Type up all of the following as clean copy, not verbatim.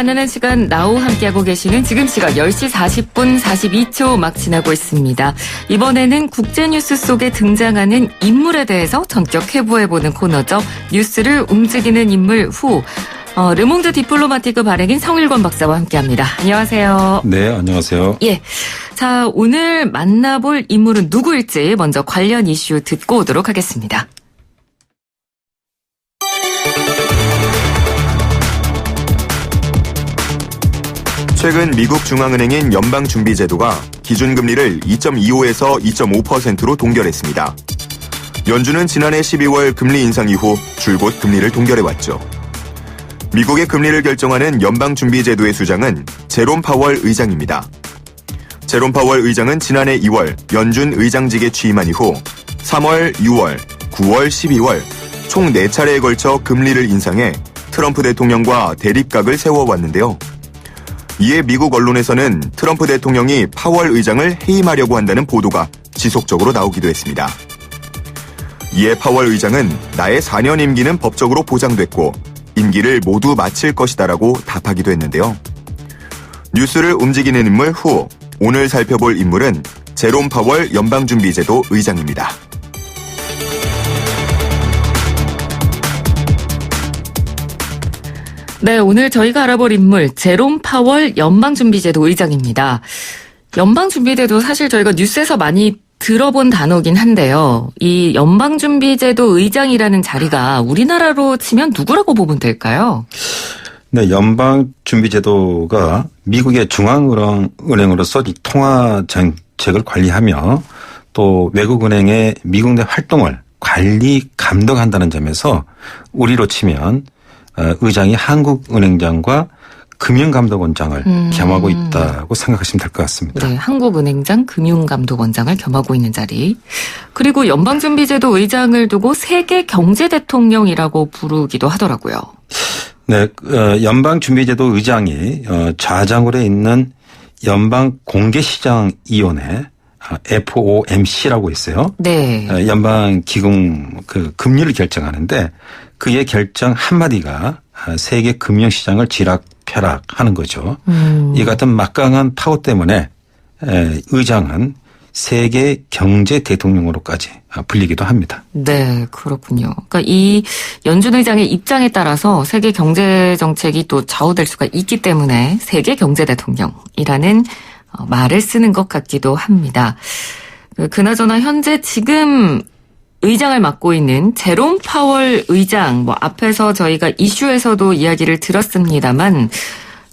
만나는 시간 나우 함께하고 계시는 지금 시각 10시 40분 42초 막 지나고 있습니다. 이번에는 국제뉴스 속에 등장하는 인물에 대해서 전격 해부해보는 코너죠. 뉴스를 움직이는 인물 후. 르몽드 디플로마티크 발행인 성일권 박사와 함께합니다. 안녕하세요. 네, 안녕하세요. 예. 자, 오늘 만나볼 인물은 누구일지 먼저 관련 이슈 듣고 오도록 하겠습니다. 최근 미국 중앙은행인 연방준비제도가 기준금리를 2.25에서 2.5%로 동결했습니다. 연준은 지난해 12월 금리 인상 이후 줄곧 금리를 동결해왔죠. 미국의 금리를 결정하는 연방준비제도의 수장은 제롬 파월 의장입니다. 제롬 파월 의장은 지난해 2월 연준 의장직에 취임한 이후 3월, 6월, 9월, 12월 총 4차례에 걸쳐 금리를 인상해 트럼프 대통령과 대립각을 세워왔는데요. 이에 미국 언론에서는 트럼프 대통령이 파월 의장을 해임하려고 한다는 보도가 지속적으로 나오기도 했습니다. 이에 파월 의장은 나의 4년 임기는 법적으로 보장됐고 임기를 모두 마칠 것이다라고 답하기도 했는데요. 뉴스를 움직이는 인물 후 오늘 살펴볼 인물은 제롬 파월 연방준비제도 의장입니다. 네, 오늘 저희가 알아볼 인물 제롬 파월 연방준비제도 의장입니다. 연방준비제도 사실 저희가 뉴스에서 많이 들어본 단어긴 한데요. 이 연방준비제도 의장이라는 자리가 우리나라로 치면 누구라고 보면 될까요? 네, 연방준비제도가 미국의 중앙은행으로서 이 통화 정책을 관리하며 또 외국은행의 미국 내 활동을 관리 감독한다는 점에서 우리로 치면 의장이 한국은행장과 금융감독원장을 겸하고 있다고 생각하시면 될 것 같습니다. 네, 한국은행장 금융감독원장을 겸하고 있는 자리. 그리고 연방준비제도 의장을 두고 세계 경제대통령이라고 부르기도 하더라고요. 네, 연방준비제도 의장이 좌장으로 있는 연방공개시장위원회 FOMC라고 있어요. 네. 연방기금 금리를 결정하는데 그의 결정 한마디가 세계 금융시장을 쥐락펴락하는 거죠. 이 같은 막강한 파워 때문에 의장은 세계 경제 대통령으로까지 불리기도 합니다. 네, 그렇군요. 그러니까 이 연준 의장의 입장에 따라서 세계 경제 정책이 또 좌우될 수가 있기 때문에 세계 경제 대통령이라는 말을 쓰는 것 같기도 합니다. 그나저나 현재 지금 의장을 맡고 있는 제롬 파월 의장, 앞에서 저희가 이슈에서도 이야기를 들었습니다만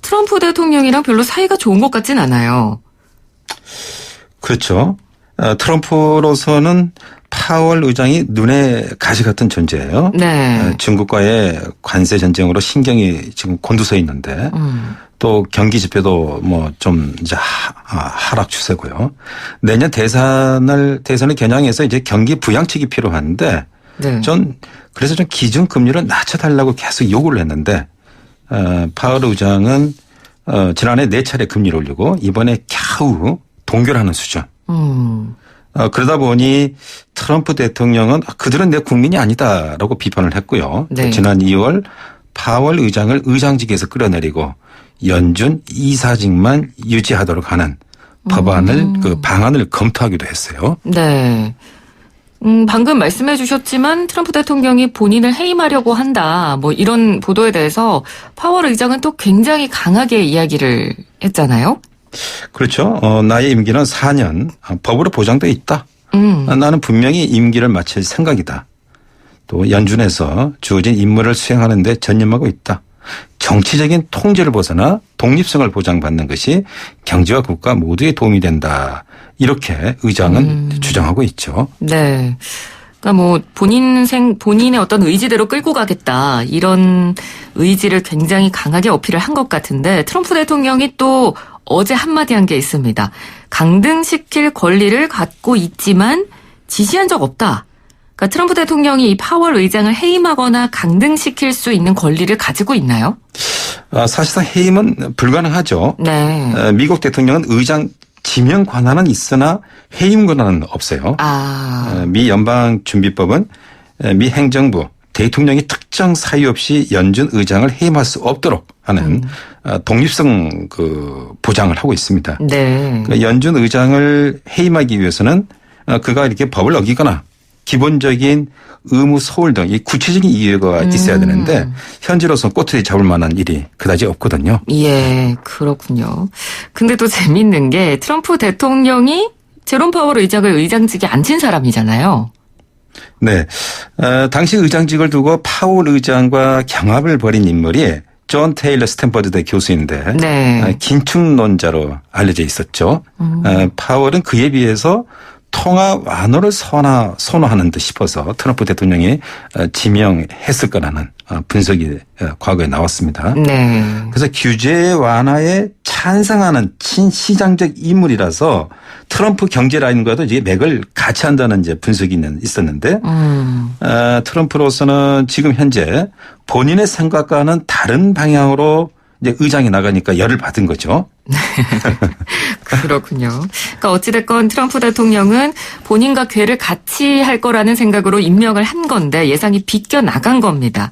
트럼프 대통령이랑 별로 사이가 좋은 것 같진 않아요. 그렇죠. 트럼프로서는 파월 의장이 눈에 가시 같은 존재예요. 네. 중국과의 관세 전쟁으로 신경이 지금 곤두서 있는데 또 경기 지표도 좀 이제 하락 추세고요. 내년 대선을 겨냥해서 이제 경기 부양책이 필요한데 네. 그래서 좀 기준 금리를 낮춰달라고 계속 요구를 했는데 파월 의장은 지난해 4차례 금리를 올리고 이번에 겨우 동결하는 수준. 그러다 보니 트럼프 대통령은 그들은 내 국민이 아니다라고 비판을 했고요. 네. 지난 2월 파월 의장을 의장직에서 끌어내리고 연준 이사직만 유지하도록 하는 방안을 검토하기도 했어요. 네. 방금 말씀해 주셨지만 트럼프 대통령이 본인을 해임하려고 한다. 이런 보도에 대해서 파월 의장은 또 굉장히 강하게 이야기를 했잖아요. 그렇죠. 나의 임기는 4년 법으로 보장돼 있다. 나는 분명히 임기를 마칠 생각이다. 또 연준에서 주어진 임무를 수행하는 데 전념하고 있다. 정치적인 통제를 벗어나 독립성을 보장받는 것이 경제와 국가 모두에 도움이 된다. 이렇게 의장은 주장하고 있죠. 네. 그러니까 본인의 어떤 의지대로 끌고 가겠다. 이런 의지를 굉장히 강하게 어필을 한 것 같은데 트럼프 대통령이 또 어제 한마디 한 게 있습니다. 강등시킬 권리를 갖고 있지만 지시한 적 없다. 그러니까 트럼프 대통령이 이 파월 의장을 해임하거나 강등시킬 수 있는 권리를 가지고 있나요? 사실상 해임은 불가능하죠. 네. 미국 대통령은 의장 지명 권한은 있으나 해임 권한은 없어요. 미 연방준비법은 미 행정부 대통령이 특정 사유 없이 연준 의장을 해임할 수 없도록 하는 독립성 그 보장을 하고 있습니다. 네. 그러니까 연준 의장을 해임하기 위해서는 그가 이렇게 법을 어기거나 기본적인 의무 소홀 등 이 구체적인 이유가 있어야 되는데 현재로서는 꼬투리 잡을 만한 일이 그다지 없거든요. 예, 그렇군요. 근데 또 재밌는 게 트럼프 대통령이 제롬 파월 의장을 의장직에 앉힌 사람이잖아요. 네. 당시 의장직을 두고 파월 의장과 경합을 벌인 인물이 존 테일러 스탠퍼드대 교수인데 네. 긴축론자로 알려져 있었죠. 파월은 그에 비해서 통화 완화를 선호하는 듯 싶어서 트럼프 대통령이 지명했을 거라는 분석이 과거에 나왔습니다. 네. 그래서 규제 완화에 찬성하는 친시장적 인물이라서 트럼프 경제 라인과도 이제 맥을 같이 한다는 이제 분석이 있었는데 트럼프로서는 지금 현재 본인의 생각과는 다른 방향으로 이제 의장이 나가니까 열을 받은 거죠. 그렇군요. 그러니까 어찌됐건 트럼프 대통령은 본인과 궤를 같이 할 거라는 생각으로 임명을 한 건데 예상이 비껴나간 겁니다.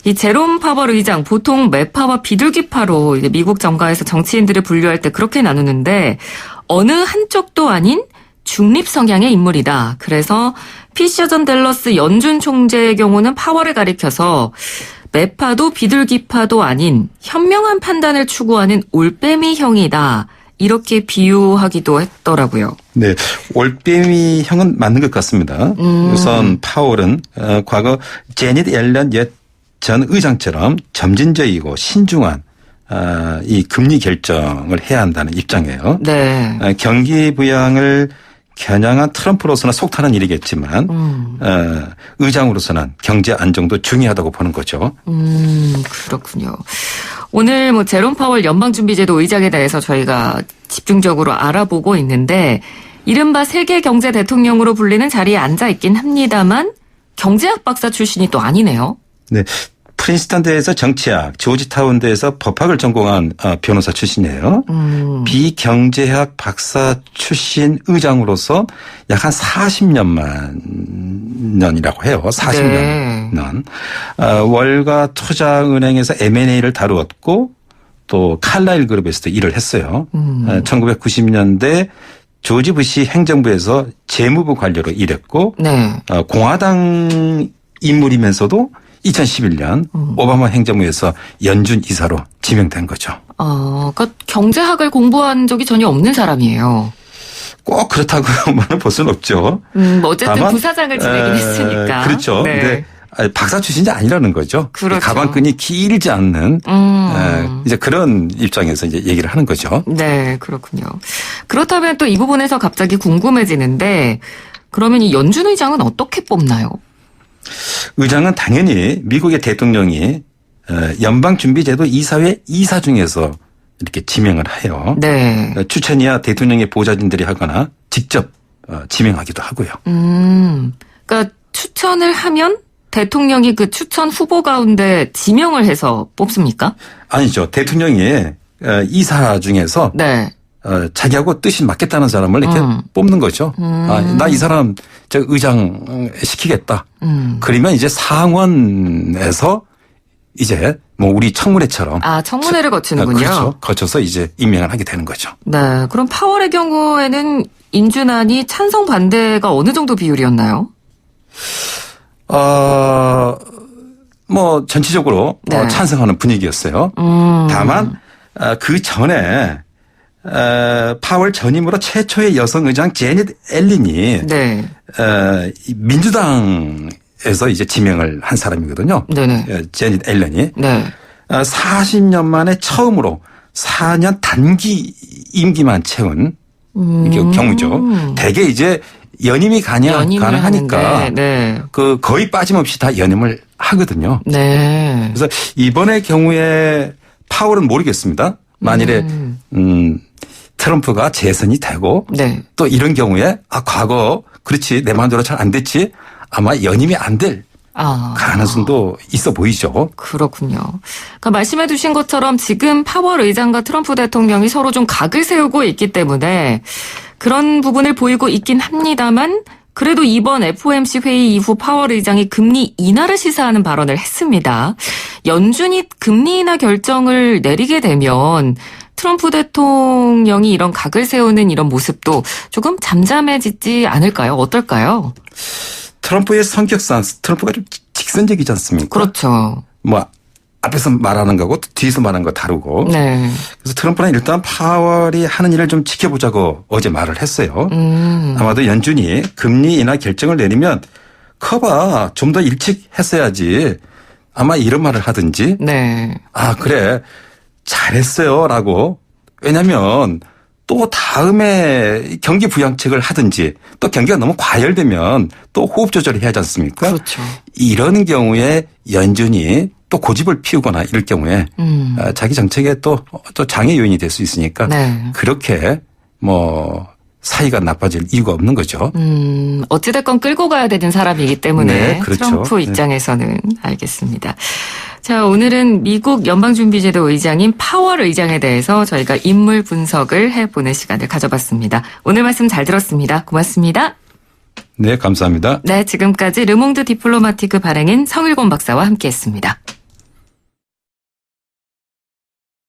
이 제롬 파월 의장 보통 매파와 비둘기파로 이제 미국 정가에서 정치인들을 분류할 때 그렇게 나누는데 어느 한쪽도 아닌 중립 성향의 인물이다. 그래서 피셔 전 댈러스 연준 총재의 경우는 파월을 가리켜서 매파도 비둘기파도 아닌 현명한 판단을 추구하는 올빼미형이다. 이렇게 비유하기도 했더라고요. 네. 올빼미형은 맞는 것 같습니다. 우선 파월은 과거 제닛 옐런 전 의장처럼 점진적이고 신중한 이 금리 결정을 해야 한다는 입장이에요. 네. 경기 부양을 겨냥한 트럼프로서는 속타는 일이겠지만 의장으로서는 경제 안정도 중요하다고 보는 거죠. 그렇군요. 오늘 뭐 제롬 파월 연방준비제도 의장에 대해서 저희가 집중적으로 알아보고 있는데 이른바 세계 경제 대통령으로 불리는 자리에 앉아 있긴 합니다만 경제학 박사 출신이 또 아니네요. 네. 프린스턴대에서 정치학, 조지타운대에서 법학을 전공한 변호사 출신이에요. 비경제학 박사 출신 의장으로서 약 한 40년이라고 해요. 40년. 네. 월가 투자은행에서 M&A를 다루었고 또 칼라일 그룹에서도 일을 했어요. 1990년대 조지 부시 행정부에서 재무부 관료로 일했고 네. 공화당 인물이면서도 2011년 오바마 행정부에서 연준 이사로 지명된 거죠. 그러니까 경제학을 공부한 적이 전혀 없는 사람이에요. 꼭 그렇다고만 볼 수는 없죠. 뭐 어쨌든 다만, 부사장을 지내긴 했으니까. 그렇죠. 네. 근데 박사 출신이 아니라는 거죠. 그렇죠. 가방끈이 길지 않는 이제 그런 입장에서 이제 얘기를 하는 거죠. 네, 그렇군요. 그렇다면 또 이 부분에서 갑자기 궁금해지는데 그러면 이 연준 의장은 어떻게 뽑나요? 의장은 당연히 미국의 대통령이 연방준비제도 이사회 이사 중에서 이렇게 지명을 해요. 네. 추천이야 대통령의 보좌진들이 하거나 직접 지명하기도 하고요. 그러니까 추천을 하면 대통령이 그 추천 후보 가운데 지명을 해서 뽑습니까? 아니죠. 대통령이 이사 중에서 네. 자기하고 뜻이 맞겠다는 사람을 이렇게 뽑는 거죠. 나 이 사람 저 의장 시키겠다. 그러면 이제 상원에서 이제 뭐 우리 청문회처럼. 청문회를 거치는군요. 그렇죠. 거쳐서 이제 임명을 하게 되는 거죠. 네. 그럼 파월의 경우에는 인준안이 찬성 반대가 어느 정도 비율이었나요? 뭐 전체적으로 네. 찬성하는 분위기였어요. 다만 그 전에 파월 전임으로 최초의 여성 의장 제닛 앨런이 네. 민주당에서 이제 지명을 한 사람이거든요. 네네. 제닛 앨런이 네. 40년 만에 처음으로 4년 단기 임기만 채운 경우죠. 대개 이제 연임이 가능하니까 네. 그 거의 빠짐없이 다 연임을 하거든요. 네. 그래서 이번의 경우에 파월은 모르겠습니다. 만일에 트럼프가 재선이 되고 네. 또 이런 경우에 과거 그렇지 내 마음대로 잘 안 됐지 아마 연임이 안 될 가능성도 있어 보이죠. 그렇군요. 그러니까 말씀해 주신 것처럼 지금 파월 의장과 트럼프 대통령이 서로 좀 각을 세우고 있기 때문에 그런 부분을 보이고 있긴 합니다만 그래도 이번 FOMC 회의 이후 파월 의장이 금리 인하를 시사하는 발언을 했습니다. 연준이 금리 인하 결정을 내리게 되면 트럼프 대통령이 이런 각을 세우는 이런 모습도 조금 잠잠해지지 않을까요? 어떨까요? 트럼프의 성격상 트럼프가 좀 직선적이지 않습니까? 그렇죠. 뭐 앞에서 말하는 거고 뒤에서 말하는 거 다르고. 네. 그래서 트럼프는 일단 파월이 하는 일을 좀 지켜보자고 어제 말을 했어요. 아마도 연준이 금리 인하 결정을 내리면 커봐 좀 더 일찍 했어야지. 아마 이런 말을 하든지. 네. 아 그래 잘했어요라고. 왜냐하면 또 다음에 경기 부양책을 하든지 또 경기가 너무 과열되면 또 호흡 조절을 해야 하지 않습니까? 그렇죠. 이런 경우에 연준이 또 고집을 피우거나 이럴 경우에 자기 정책에 또 장애 요인이 될 수 있으니까 네. 그렇게 뭐 사이가 나빠질 이유가 없는 거죠. 어찌됐건 끌고 가야 되는 사람이기 때문에 네, 그렇죠. 트럼프 입장에서는 알겠습니다. 자, 오늘은 미국 연방준비제도 의장인 파월 의장에 대해서 저희가 인물 분석을 해보는 시간을 가져봤습니다. 오늘 말씀 잘 들었습니다. 고맙습니다. 네, 감사합니다. 네, 지금까지 르몽드 디플로마티크 발행인 성일곤 박사와 함께했습니다.